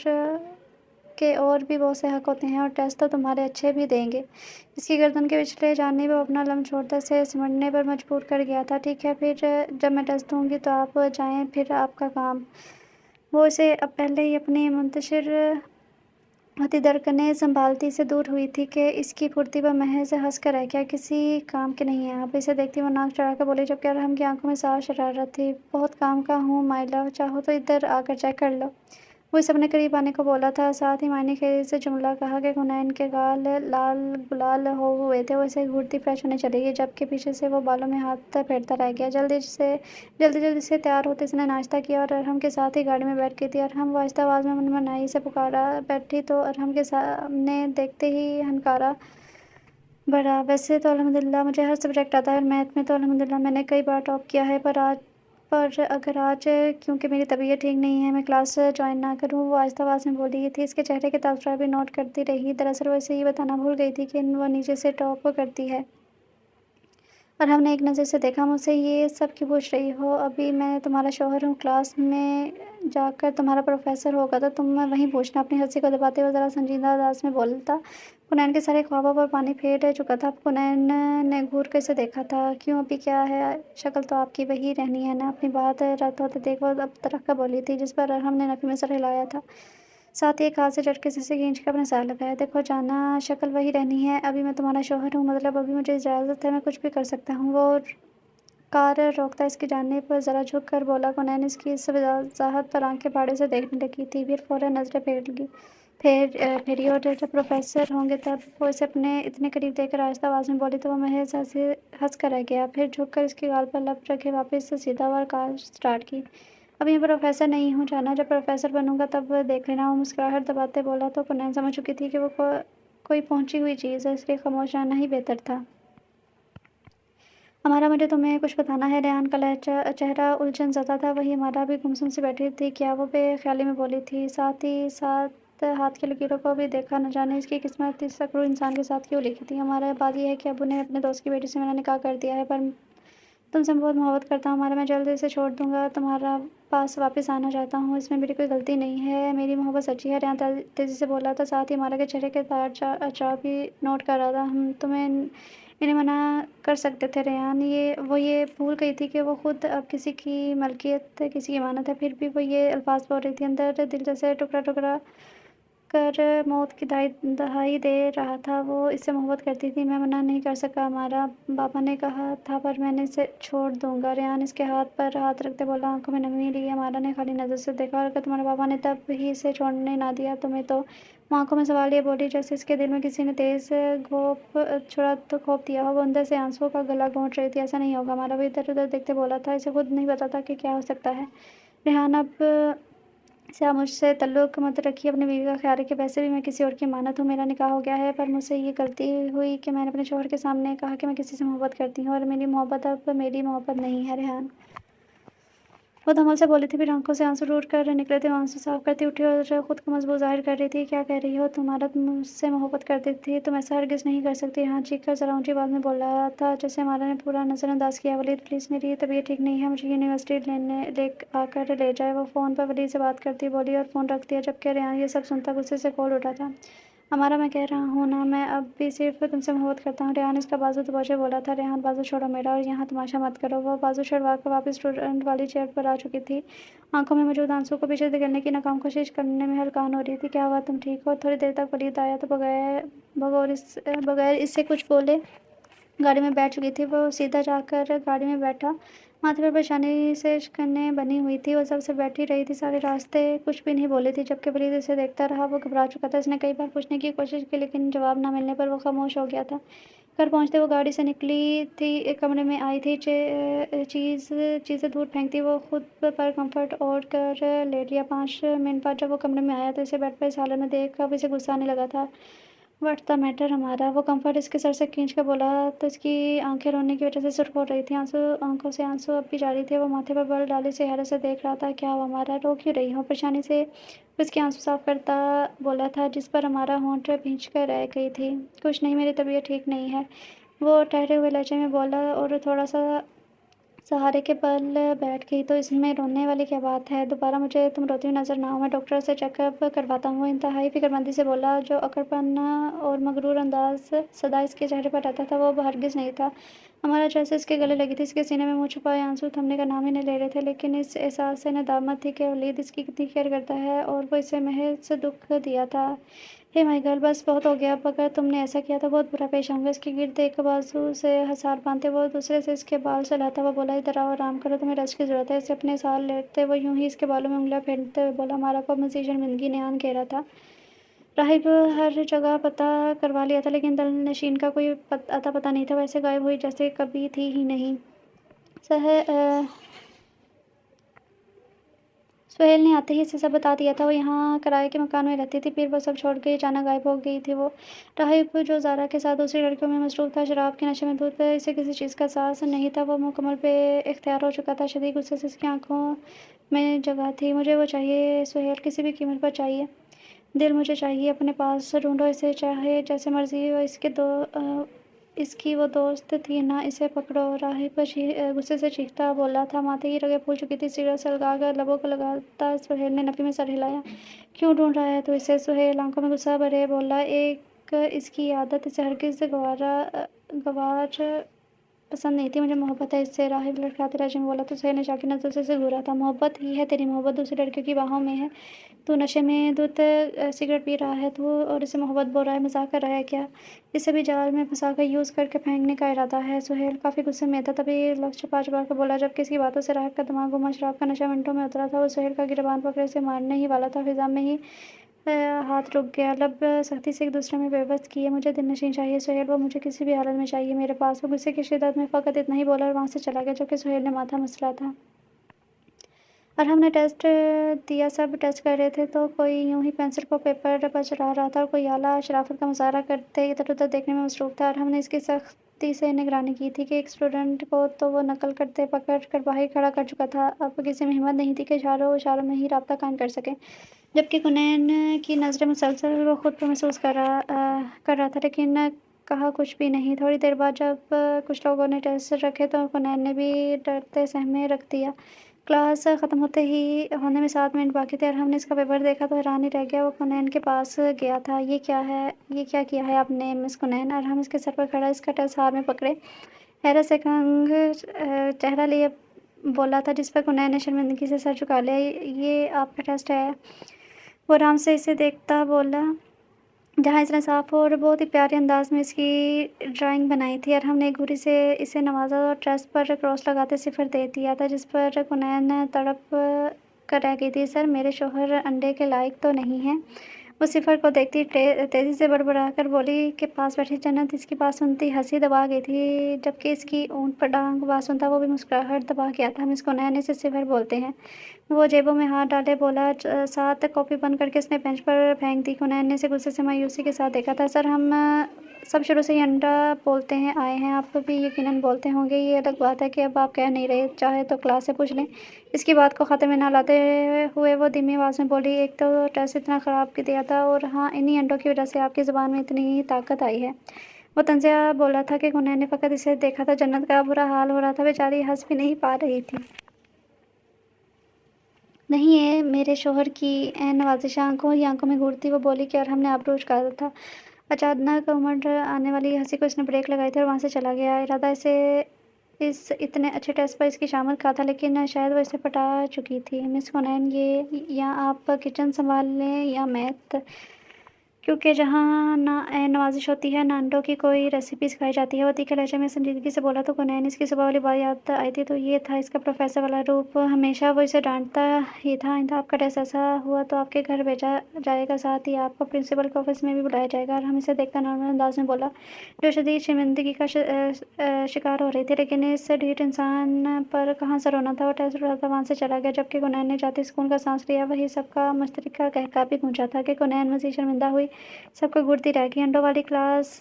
[SPEAKER 1] के और भी बहुत से हक होते हैं और टेस्ट तो तुम्हारे अच्छे भी देंगे। इसकी गर्दन के पिछले जानिब वो अपना लम्ब छोड़ता से सिमटने पर मजबूर कर गया था। ठीक है, फिर जब मैं टेस्ट दूँगी तो आप जाएँ, फिर आपका काम। वो इसे अब पहले ही अपनी मुंतशिर होती धड़कनें सँभालती से दूर हुई थी कि इसकी फुर्ती पर महज़ हँस कर रह गया, किसी काम के नहीं है आप। इसे देखती वो नाक चढ़ाकर बोली, जबकि अरहम की आँखों में साफ शरारत थी। बहुत काम का हूँ माय लव, चाहो तो इधर आकर चेक कर लो। वो इसे अपने करीब आने को बोला था, साथ ही मायने खेल से जुमला कहा कि हुनैन के गाल लाल गुलाल हो हुए थे। वो इसे घूरती फ्रेश होने चली गई, जबकि पीछे से वो बालों में हाथ फेरता रह गया। जल्दी से तैयार होते इसने नाश्ता किया और अरहम के साथ ही गाड़ी में बैठ गई थी। अरहम, वो आहिस्ता आवाज़ में मनमनाई से पुकारा। बैठी तो अरहम के सामने देखते ही हनकारा बढ़ा। वैसे तो अल्हम्दुलिल्लाह मुझे हर सब्जेक्ट आता है और मैथ में तो अल्हम्दुलिल्लाह मैंने कई बार टॉप किया है, पर अगर आज क्योंकि मेरी तबीयत ठीक नहीं है मैं क्लास जॉइन ना करूँ। वो आहिस्ता आवाज़ में बोली थी, इसके चेहरे के तासुरात भी नोट करती रही। दरअसल वो इसे ये बताना भूल गई थी कि वो नीचे से टॉप करती है। और हमने एक नज़र से देखा, मुझसे ये सब क्यों पूछ रही हो? अभी मैं तुम्हारा शौहर हूँ, क्लास में जाकर तुम्हारा प्रोफ़ेसर होगा तो तुम वहीं पूछना। अपनी हँसी को दबाते हुए ज़रा संजीदा अंदाज़ में बोलता। हुनैन के सारे ख्वाबों पर पानी फेर चुका था। अब हुनैन ने घूर कर इसे देखा था। क्यों, अभी क्या है? शक्ल तो आपकी वही रहनी है ना? अपनी बात रद्द होते देख वो अब तरक कर बोली थी, जिस पर हमने नफ़ी में सर हिलाया था। साथ ही एक हाथ से झटके से उसे खींच कर अपने साथ लगाया। देखो जाना, शक्ल वही रहनी है। अभी मैं तुम्हारा शौहर हूँ, मतलब अभी मुझे इजाज़त है, मैं कुछ भी कर सकता हूँ। वो कार रोकता इसकी जानिब ज़रा झुक कर बोला। हुनैन इसकी इस वज़ाहत पर आँखें फाड़े से देखने लगी थी, फिर फ़ौरन नज़रें फेरी और जब प्रोफ़ेसर होंगे तब। वो इसे अपने इतने करीब देखकर आहिस्ता आवाज़ में बोली तो वो महज़ हँस कर रह गया। फिर झुककर इसके गाल पर लब रखे वापस से सीधा हुआ और कार स्टार्ट की। अब मैं प्रोफ़ेसर नहीं हूँ जाना, जब प्रोफ़ेसर बनूँगा तब देख लेना। वो मुस्कुराहट दबाते बोला, तो हुनैन समझ चुकी थी कि वो कोई पहुँची हुई चीज़ है, इसलिए खामोश रहना ही बेहतर था। हमारा, मुझे तुम्हें कुछ बताना है। रेहान का चेहरा उलझन ज़दा था, वही हमारा भी गुमसुम सी बैठी थी। क्या, वो बेख्याली में बोली थी, साथ ही साथ हाथ की लकीरों को भी देखा। न जाने इसकी किस्मत इस सकरू इंसान के साथ क्यों लिखी थी। हमारा बात ये है कि अबू ने अपने दोस्त की बेटी से मेरा निकाह कर दिया है, पर तुमसे मैं बहुत मोहब्बत करता हूँ। हमारा, मैं जल्द इसे छोड़ दूँगा, तुम्हारा पास वापस आना चाहता हूँ। इसमें मेरी कोई गलती नहीं है, मेरी मोहब्बत सच्ची है। रेहान तेज़ी से बोला था, साथ ही हमारा के चेहरे के अचार भी नोट कर रहा था। हम तुम्हें इन्हें मना कर सकते थे रेहान, ये भूल गई थी कि वो खुद अब किसी की मलकियत, किसी की अमानत है। फिर भी वो ये अल्फाज बोल रही थी, अंदर दिल जैसे टुकड़ा टुकड़ा कर मौत की दहाई दे रहा था। वो इससे मोहब्बत करती थी, मैं मना नहीं कर सका। हमारा बाबा ने कहा था, पर मैंने इसे छोड़ दूँगा। रेहान इसके हाथ पर हाथ रखते बोला, आँखों में नमी ली। हमारा ने खाली नज़र से देखा, और अगर तुम्हारे बाबा ने तब ही इसे छोड़ने ना दिया तुम्हें, तो वो आँखों में सवाल ये बोली जैसे इसके दिल में किसी ने तेज़ घोंप दिया हो। वो अंदर से आंसुओं का गला घोंट रही थी। ऐसा नहीं होगा। हमारा भी इधर उधर देखते बोला था, इसे खुद नहीं पता था कि क्या हो सकता है। रेहान अब से आप मुझसे ताल्लुक़ मत रखिए, अपनी बीवी का ख़्याल रखिए। वैसे भी मैं किसी और की अमानत हूँ, मेरा निकाह हो गया है, पर मुझसे ये गलती हुई कि मैंने अपने शौहर के सामने कहा कि मैं किसी से मोहब्बत करती हूँ और मेरी मोहब्बत अब मेरी मोहब्बत नहीं है, रेहान। वो धमल से बोली थी, फिर आँखों से आँसू रूठ कर निकले थे। वो आँसू साफ़ करती उठी और खुद को मजबूत ज़ाहिर कर रही थी। क्या कह रही हो तुम? अमारत मुझसे मोहब्बत करती थी, तुम ऐसा हरगिज़ नहीं कर सकती। रेहान चीख कर ज़रा ऊँची आवाज़ में बोला था, जैसे अमारा ने पूरा नज़रअंदाज किया। वलीद प्लीज़, मेरी तबीयत ठीक नहीं है, मुझे यूनिवर्सिटी ले आकर ले जाए। वो फ़ोन पर वलीद से बात करती बोली और फ़ोन रख दिया। जबकि रेहान ये सब सुनता गुस्से से खोल उठा था। अमारा, मैं कह रहा हूँ ना, मैं अब भी सिर्फ़ तुमसे मोहब्बत करता हूँ। रेहान इसका बाजू दबोचे बोला था। रेहान बाजू छोड़ो मेरा और यहाँ तमाशा मत करो। वो बाजू छुड़वा कर वापस स्टूडेंट वाली चेयर पर आ चुकी थी। आँखों में मौजूद आंसू को पीछे धकेलने की नाकाम कोशिश करने में हलकान हो रही थी। क्या हुआ, तुम ठीक हो? थोड़ी देर तक वलीद आया तो बगैर इससे कुछ बोले गाड़ी में बैठ चुकी थी। वो सीधा जाकर गाड़ी में बैठा। माथे पर परेशानी से शिकनें बनी हुई थी। वो सबसे बैठी रही थी सारे रास्ते, कुछ भी नहीं बोली थी। जबकि वलीद उसे देखता रहा। वो घबरा चुका था। उसने कई बार पूछने की कोशिश की, लेकिन जवाब न मिलने पर वो खामोश हो गया था। घर पहुँचते वो गाड़ी से निकली थी, एक कमरे में आई थी। चीज़ें दूर फेंकती वो खुद पर कम्फर्ट ओढ़ कर लेट लिया। 5 मिनट बाद जब वो कमरे में आया तो इसे बेड पर इस हालत में देख अब इसे गुस्सा आने लगा था। व्हाट्स द मैटर हमारा? वो कम्फर्ट इसके सर से खींच कर बोला तो इसकी आंखें रोने की वजह से सुर्ख हो रही थी। आंखों से आंसू अब भी जारी थे। वो माथे पर बल डाले चेहरे से देख रहा था। क्या हुआ हमारा? रो क्यों रही हो? परेशानी से उसके आंसू साफ करता बोला था, जिस पर हमारा होंठ भींच कर रह गई थी। कुछ नहीं, मेरी तबीयत ठीक नहीं है, वो ठहरे हुए लहजे में बोला और थोड़ा सा सहारे के बल बैठ गई। तो इसमें रोने वाली क्या बात है? दोबारा मुझे तुम रोती हुई नज़र ना हो। मैं डॉक्टर से चेकअप करवाता हूँ। इंतहाई फ़िक्रमंदी से बोला। जो अकड़पन और मगरूर अंदाज़ सदा इसके चेहरे पर रहता था, वो अब हरगिज़ नहीं था। हमारा जैसे इसके गले लगी थी। इसके सीने में मुँह छुपाए आंसू थमने का नाम ही नहीं ले रहे थे। लेकिन इस एहसास से नदामत थी कि वलीद इसकी कितनी केयर करता है और वो इसे महज दुःख दिया था। हे माय गॉड, बस बहुत हो गया। अब अगर तुमने ऐसा किया तो बहुत बुरा पेश आऊँगा। इसके गिर्द एक बाजू से हसार बांधते वो दूसरे से इसके बाल सहलाता हुआ बोला, इधर आओ, आराम करो, तुम्हें रेस्ट की ज़रूरत है। इसे अपने साथ लेटते वो यूं ही इसके बालों में उंगलियां फेंटते हुए बोला, हमारा को मज़ीद शर्मिंदगी ने आन घेरा था। राहिब हर जगह पता करवा लिया था, लेकिन दल नशीन का कोई अता पता नहीं था। वैसे गायब हुई जैसे कभी थी ही नहीं। सुहेल ने आते ही इसे सब बता दिया था। वो यहाँ किराए के मकान में रहती थी, फिर वो सब छोड़ के अचानक गायब हो गई थी। वो राहिब जो ज़ारा के साथ दूसरी लड़कियों में मसरूफ़ था, शराब के नशे में धुत, इसे किसी चीज़ का एहसास नहीं था। वो मुकम्मल बेइख्तियार हो चुका था। शदीद गुस्से से इसकी आँखों में जगह थी। मुझे वो चाहिए सुहेल, किसी भी कीमत पर चाहिए। दिल मुझे चाहिए, अपने पास ढूँढो इसे, चाहे जैसे मर्ज़ी हो। इसकी वो दोस्त थी ना, इसे पकड़ो। राहिब गुस्से से चीखता बोला था। माथे की रगें फूल चुकी थी। सिगरेट सलगाकर लबों को लगाता सुहेल ने नफ़ी में सर हिलाया। क्यों ढूंढ रहा है तू इसे? सुहेल आंखों में गुस्सा भरे बोला। एक इसकी आदत, इसे हरगिज़ गवार पसंद नहीं थी। मुझे मोहब्बत है इससे, राहिब लड़खड़ाते लहजे में बोला। तो सुहेल ने शाकिर नज़र से उसे घूरा था। मोहब्बत ही है तेरी मोहब्बत, दूसरी लड़कियों की बाहों में है। तू नशे में धुत सिगरेट पी रहा है तू और इसे मोहब्बत बोल रहा है। मजाक कर रहा है क्या? इसे भी जाल में फंसाकर यूज़ करके फेंकने का इरादा है। सुहेल काफ़ी गुस्से में था, तभी लफ्ज़ छुपा छुपा कर बोला। जबकि इसकी बातों से राहिब का दिमाग घुमा। शराब का नशा मिनटों में उतरा था। वो सुहेल का गिरबान पकड़े इसे मारने ही वाला था। फिज़ा में ही हाथ रुक गया। लब सख्ती से एक दूसरे में बेबस किए। मुझे दिलनशीन चाहिए सुहेल, वो मुझे किसी भी हालत में चाहिए मेरे पास। वो गुस्से की शिद्दत में फ़कत इतना ही बोला और वहाँ से चला गया। जबकि सुहेल ने माथा मसला था। और हमने टेस्ट दिया, सब टेस्ट कर रहे थे तो कोई यूं ही पेंसिल को पेपर पर चढ़ा रहा था और कोई आला शराफत का मुजाहरा करते इधर उधर देखने में मसरूफ़ था। और हमने इसकी सख्ती से निगरानी की थी कि एक स्टूडेंट को तो वो नकल करते पकड़ कर बाहर खड़ा कर चुका था। अब किसी में हिम्मत नहीं थी कि इशारों इशारों में ही राब्ता कायम कर सके। जबकि कुनैन की नज़रें मुसलसल वो खुद पर महसूस कर रहा था, लेकिन कहा कुछ भी नहीं। थोड़ी देर बाद जब कुछ लोगों ने टेस्ट रखे तो कुनैन ने भी डरते सहमे रख दिया। क्लास ख़त्म होने में 7 मिनट बाकी थे और हमने इसका पेपर देखा तो हैरान ही रह गया। वो कुनैन के पास गया था। ये क्या है? ये क्या किया है आपने मिस कुनैन? और हम इसके सर पर खड़ा इसका टेस्ट हाथ में पकड़े हैरत से कंग चेहरा लिए बोला था, जिस पर कुनैन ने शर्मिंदगी से सर झुका लिया। ये आपका टेस्ट है? वो आराम से इसे देखता बोला, जहाँ इसने साफ और बहुत ही प्यारे अंदाज में इसकी ड्राइंग बनाई थी। और हमने एक घुरी से इसे नवाजा और टेस्ट पर क्रॉस लगाते सिफर दे दिया था, जिस पर कुनैन तड़प कर रह गई थी। सर, मेरे शौहर अंडे के लायक तो नहीं हैं? वो सिफर को देखती तेजी से बड़बड़ा कर बोली कि पास बैठी जन्नत इसकी बात सुनती हंसी दबा गई थी, जबकि इसकी ऊँट पर डांग बात सुनता वो भी मुस्कुराहट दबा गया था। मिस कुनैन इसे सिफर बोलते हैं। वो जेबों में हाथ डाले बोला। 7 कॉपी बंद करके उसने बेंच पर फेंक दी। कुनैन ने इसे गुस्से से मायूसी के साथ देखा था। सर हम सब शुरू से ही अंडा बोलते हैं आए हैं, आप भी यकीनन बोलते होंगे। ये अलग बात है कि अब आप कह नहीं रहे, चाहे तो क्लास से पूछ लें। इसकी बात को खाते में ना लाते हुए वो धीमी आवाज़ में बोली, एक तो टेस्ट इतना ख़राब दिया था और हाँ इन्हीं अंडों की वजह से आपकी ज़ुबान में इतनी ताकत आई है। वो तंज़िया बोला था कि कुनैन ने फ़कत इसे देखा था। जन्नत का बुरा हाल हो रहा था, बेचारी हंस भी नहीं पा रही थी। नहीं है मेरे शौहर की ऐन नवाज़िश आँखों ही आँखों में घूरती वो बोली कि और हमने आबरूज कहा था। अचानक उमड़ आने वाली हंसी को इसने ब्रेक लगाई थी और वहाँ से चला गया। इरादा इसे इस इतने अच्छे टेस्ट पर इसकी शामत का था, लेकिन शायद वो इसे पटा चुकी थी। मिस कोनैन ये या आप किचन संभाल लें या मैथ, क्योंकि जहाँ ना नवाज़िश होती है ना अंडों की कोई रेसिपी सिखाई जाती है। वो तीखे लहजे में संजीदगी से बोला तो कुनैन इसकी सुबह वाली बात याद आई थी। तो ये था इसका प्रोफेसर वाला रूप, हमेशा वो इसे डांटता ही था। आइंदा आपका टेस्ट ऐसा हुआ तो आपके घर भेजा जाएगा, साथ ही आपको प्रिंसिपल के ऑफिस में भी बुलाया जाएगा। और हम इसे देखकर नॉर्मल अंदाज में बोला, जो शदीद शर्मिंदगी का शिकार हो रही थी, लेकिन इस ढीठ इंसान पर कहाँ से रोना था। वो टेस्ट उड़ा था, वहाँ से चला गया। जबकि कुनैन ने जाते सुकून का सांस लिया, वही सबका मुश्तरका कहका भी गूंजा था कि कुनैन मज़ीद शर्मिंदा हुई, सबको घूरती रह गई। अंडों वाली क्लास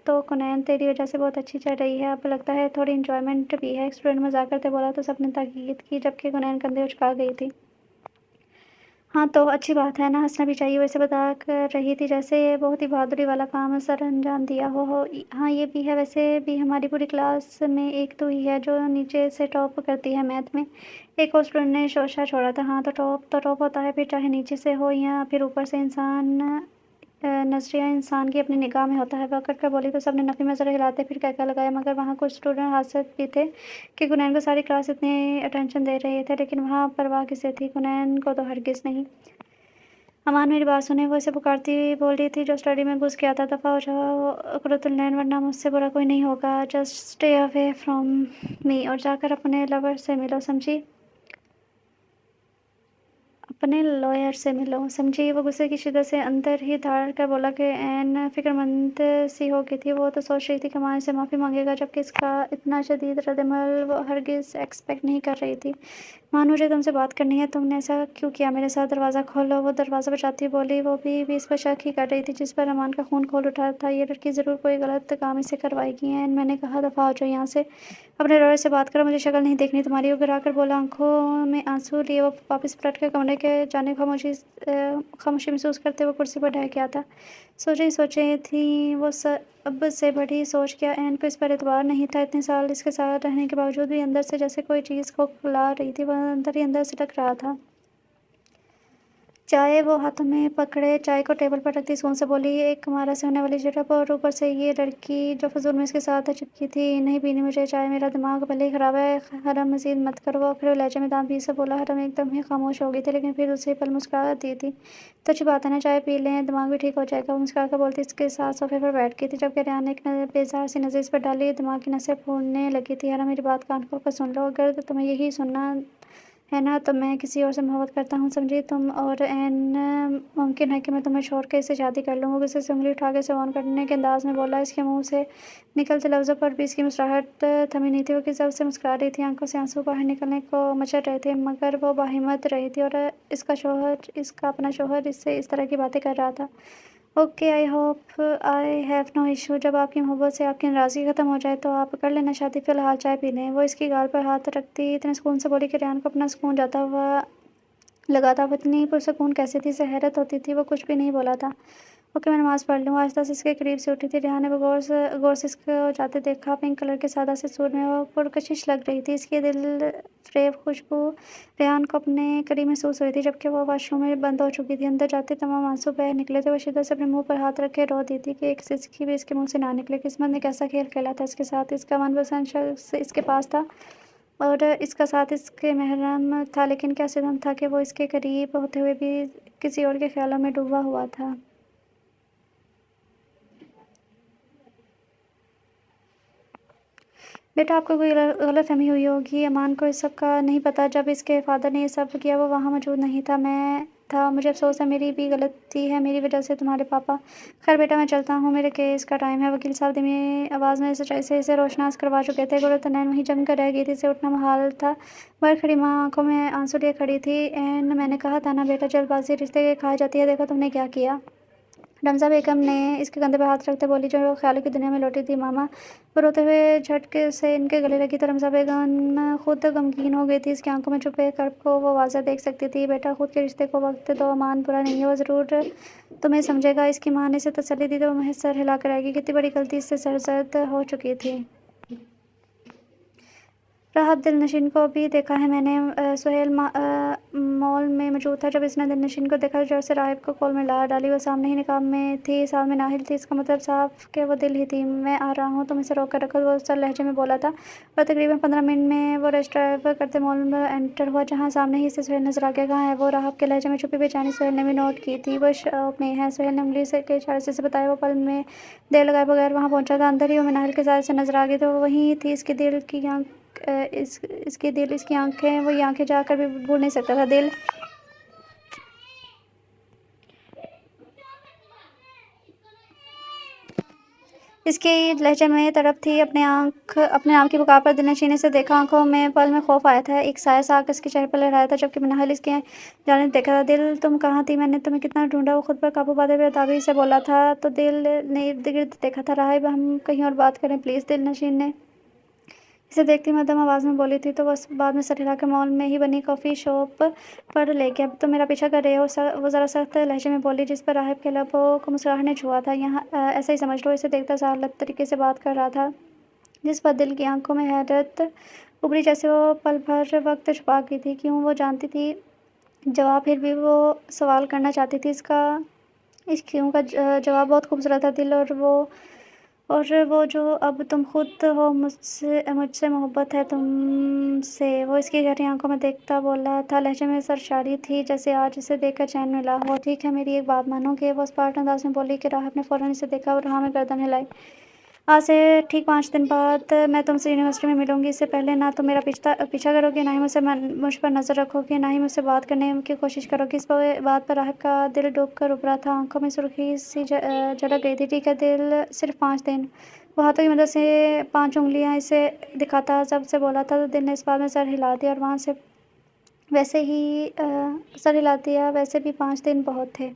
[SPEAKER 1] तो कुनैन तेरी वजह से बहुत अच्छी चल रही है, अब लगता है थोड़ी इंजॉयमेंट भी है। एक स्टूडेंट मजाक करते बोला तो सबने ताकीद की, जबकि कुनैन कंधे उचका गई थी। हाँ तो अच्छी बात है ना, हंसना भी चाहिए। वैसे बता कर रही थी जैसे बहुत ही बहादुरी वाला काम सर अंजाम दिया हो। हाँ ये भी है, वैसे भी हमारी पूरी क्लास में एक तो ही है जो नीचे से टॉप करती है मैथ में। एक और स्टूडेंट ने शोशा छोड़ा था। हाँ तो टॉप होता है, फिर चाहे नीचे से हो या फिर ऊपर से। इंसान नज़रिया इंसान की अपनी निगाह में होता है। वो अकड़ कर बोली तो सबने नफ़ी में सर हिलाते फिर कहका लगाया, मगर वहाँ कुछ स्टूडेंट हासिल भी थे कि कुनैन को सारी क्लास इतनी अटेंशन दे रहे थे, लेकिन वहाँ परवाह किसे थी, कुनैन को तो हरगिज़ नहीं। अमान मेरी बात सुने, वो इसे पुकारती बोल रही थी जो स्टडी में घुस गया था। दफ़ा हो जाओ कुरतुल्लैन, वरना मुझसे बुरा कोई नहीं होगा। Just stay away from me, और जाकर अपने लवर से मिलो, समझी, अपने लॉयर से मिलो, समझी। वो गुस्से की शिद्दत से अंदर ही धाड़ कर बोला कि एन फिक्रमंद सी हो गई थी। वो तो सोच रही थी कि अमान से माफ़ी मांगेगा, जबकि इसका इतना शदीद रद्दमल वो हरगिज़ एक्सपेक्ट नहीं कर रही थी। मान, मुझे तुमसे बात करनी है, तुमने ऐसा क्यों किया मेरे साथ, दरवाज़ा खोलो। वो दरवाज़ा बचाती बोली। वो भी इस पर शक ही कर रही थी, जिस पर अमान का खून खोल उठा था। ये लड़की ज़रूर कोई गलत काम इससे करवाएगी। एन मैंने कहा दफ़ा हो जाओ यहाँ से, अपने लॉयर से बात करो, मुझे शक्ल नहीं देखनी तुम्हारी। वो गिरा कर बोला, आंखों में आंसू लिए वो वापस पलट कर कमरे के जाने खामोशी महसूस करते हुए कुर्सी पर ढह गया था। सोचे थी वो अब से बड़ी सोच क्या। एन को इस पर एतबार नहीं था। इतने साल इसके साथ रहने के बावजूद भी अंदर से जैसे कोई चीज़ को खिला रही थी, वह अंदर ही अंदर सिटक रहा था। चाय वो हाथों में पकड़े चाय को टेबल पर रखती सुकून से बोली, एक कुमारा से होने वाली झड़प और ऊपर से ये लड़की जो फजूल में इसके साथ चिपकी थी। नहीं पीनी मुझे चाय, मेरा दिमाग भले ही ख़राब है। हरम मज़ीद मत करो। वो फिर लहजे में दांत भी से बोला। हरम एकदम ही खामोश हो गई थी, लेकिन फिर उसे पल मुस्कुरा दी थी। तो अच्छी बात है ना, चाय पी लें, दिमाग भी ठीक हो जाएगा। वो मुस्कुरा कर बोलती इसके साथ सोफे पर बैठ गई थी, जबकि रेहान ने एक बेजार सी नज़र इस पर डाली। दिमाग की नसें फूलने लगी थी। हरम मेरी बात कान खोल कर सुन लो, अगर तुम्हें यही सुनना है ना, तो मैं किसी और से मोहब्बत करता हूँ, समझी तुम। और एन मुमकिन है कि मैं तुम्हें छोड़ के इससे शादी कर लूँ। वो गुस्से से उंगली उठा के इसे ऑन करने के अंदाज में बोला। इसके मुंह से निकलते लफ्ज़ों पर भी इसकी मुस्कुराहट थमी नहीं थी। वो किस से मुस्कुरा रही थी, आंखों से आंसू बाहर निकलने को मचल रहे थे, मगर वो बाहिम्मत रही थी। और इसका अपना शौहर इससे इस तरह की बातें कर रहा था। Okay, I hope I have no issue. जब आपकी मोहब्बत से आपकी नाराज़गी ख़त्म हो जाए तो आप कर लेना शादी, फ़िलहाल चाय पी लें। वो इसकी गाल पर हाथ रखती इतने सुकून से बोली कि रेहान को अपना सुकून जाता हुआ लगा था। वो इतनी पुरसुकून कैसे थी, इसे हैरत होती थी। वो कुछ भी नहीं बोला था। ओके, मैं नमाज़ पढ़ लूँ। आहिस्ता से इसके करीब से उठी थी। रेहान ने वो गौर से इसको जाते देखा। पिंक कलर के सादा से सूट में वो पुरकशिश लग रही थी। इसकी दिल फ़रेब खुशबू रेहान को अपने करीब महसूस हुई थी, जबकि वो वॉशरूम में बंद हो चुकी थी। अंदर जाते तमाम आंसू बह निकले थे। वो शिद्दत से अपने मुंह पर हाथ रख के रो दी थी कि एक सिसकी भी इसके मुंह से ना निकले। किस्मत ने कैसा खेल खेला था इसके साथ। इसका मनपसंद शख्स इसके पास था और इसका साथ इसके महरम था, लेकिन क्या सितम था कि वो इसके करीब होते हुए भी किसी और के ख्यालों में डूबा हुआ था। बेटा, आपको कोई गलतफ़हमी हुई होगी। अमान को इस सब का नहीं पता। जब इसके फादर ने ये सब किया वो वहाँ मौजूद नहीं था। मैं تھا۔ مجھے افسوس ہے، میری بھی غلطی ہے، میری وجہ سے تمہارے پاپا۔ خیر بیٹا میں چلتا ہوں، میرے کیس کا ٹائم ہے۔ وکیل صاحب دھیمی آواز میں سچائی سے اسے روشناس کروا چکے تھے۔ قرۃ العین وہیں جم کر رہ گئی تھی، اسے اٹھنا محال تھا۔ باہر کھڑی ماں آنکھوں میں آنسو لیے کھڑی تھی۔ این میں نے کہا تھا نا بیٹا، جلد بازی رشتے کے کھا جاتی ہے، دیکھا تم نے کیا کیا۔ رمزا بیگم نے اس کے کندھے پہ ہاتھ رکھتے بولی، جو خیالوں کی دنیا میں لوٹی تھی ماما۔ وہ روتے ہوئے جھٹ سے ان کے گلے لگی تو رمزا بیگم خود غمگین ہو گئی تھی۔ اس کی آنکھوں میں چھپے کرب کو وہ واضح دیکھ سکتی تھی۔ بیٹا خود کے رشتے کو وقت دو، امان برا نہیں ہے، وہ ضرور تمہیں سمجھے گا۔ اس کی ماں نے اسے تسلی دی تو وہ محض سر ہلا کر رہ گئی۔ کتنی بڑی غلطی اس سے سرزد ہو چکی تھی۔ راہب دل نشین کو بھی دیکھا ہے میں نے۔ سہیل مال میں موجود تھا۔ جب اس نے دل نشین کو دیکھا تو جڑ سے راہب کو کول میں لا ڈالی۔ وہ سامنے ہی نقاب میں تھی، ساتھ میں ناہل تھی، اس کا مطلب صاف کہ وہ دل ہی تھی۔ میں آ رہا ہوں، تم اسے روک کر رکھو، وہ سر لہجے میں بولا تھا۔ اور تقریباً 15 منٹ میں وہ ریس ڈرائیو کرتے مال میں انٹر ہوا، جہاں سامنے ہی سے سہیل نظر آ گیا۔ کہاں ہے وہ؟ راہب کے لہجے میں چھپی بے چینی سہیل نے بھی نوٹ کی تھی۔ وہ شاپ میں ہے، سہیل نے انگلی کے اشارے سے اسے بتایا۔ وہ پل میں دیر لگائے بغیر وہاں پہنچا تھا۔ اندر ہی وہ ناہل کے سائے سے نظر آ گئی تو وہ وہیں تھی۔ اس کی آنکھیں، وہ یہ آنکھیں جا کر بھی بھول نہیں سکتا تھا۔ دل اس کے لہجے میں تڑپ تھی، اپنے نام کی پکار پر۔ دل نشین نے اسے دیکھا، آنکھوں میں پل میں خوف آیا تھا، ایک سایہ سا آ کر اس کے چہرے پر لہرایا تھا، جبکہ ناہل اس کی جانب دیکھا تھا۔ دل تم کہاں تھی؟ میں نے تمہیں کتنا ڈھونڈا، وہ خود پر قابو پاتے ہوئے عتابی سے بولا تھا۔ تو دل نے ارد گرد دیکھا تھا۔ راہب ہم کہیں اور بات کریں پلیز، دل نشین نے اسے دیکھتی مدھم آواز میں بولی تھی، تو وہ بعد میں سر ہلا کر مال میں ہی بنی کافی شاپ پر لے گیا۔ تم میرا پیچھا کر رہے ہو؟ وہ ذرا سخت لہجے میں بولی، جس پر راہب کے لبوں کو مسکراہٹ نے چھوا تھا۔ ایسا ہی سمجھ لو۔ اسے دیکھتا سہالت طریقے سے بات کر رہا تھا، جس پر دل کی آنکھوں میں حیرت ابھری، جیسے وہ پل بھر وقت چھپا گئی تھی۔ کیوں؟ وہ جانتی تھی جواب، پھر بھی وہ سوال کرنا چاہتی تھی۔ اس کیوں کا جواب بہت خوبصورت تھا دل، اور وہ جو اب تم خود ہو، مجھ سے محبت ہے تم سے، وہ اس کی گہری آنکھوں میں دیکھتا بولا تھا۔ لہجے میں سرشاری تھی، جیسے آج اسے دیکھ کر چین ملا ہو۔ ٹھیک ہے، میری ایک بات مانو گے؟ وہ اسپارٹن انداز میں بولی کہ راہب نے فوراً اسے دیکھا اور ہاں میں گردن ہلائی۔ آج سے ٹھیک 5 دن بعد میں تم سے یونیورسٹی میں ملوں گی۔ اس سے پہلے نہ تم میرا پیچھا کرو گے، نہ ہی مجھ پر نظر رکھو گے، نہ ہی مجھ سے بات کرنے کی کوشش کرو گے۔ اس بات پر راہب کا دل ڈوب کر ابھرا تھا، آنکھوں میں سرخی سی جھلک گئی تھی۔ ٹھیک ہے دل، صرف 5 دن۔ وہ ہاتھوں کی مدد سے 5 انگلیاں اسے دکھاتا جب سے بولا تھا تو دل نے اس بات میں سر ہلا دیا، اور وہاں سے ویسے بھی 5 دن بہت تھے۔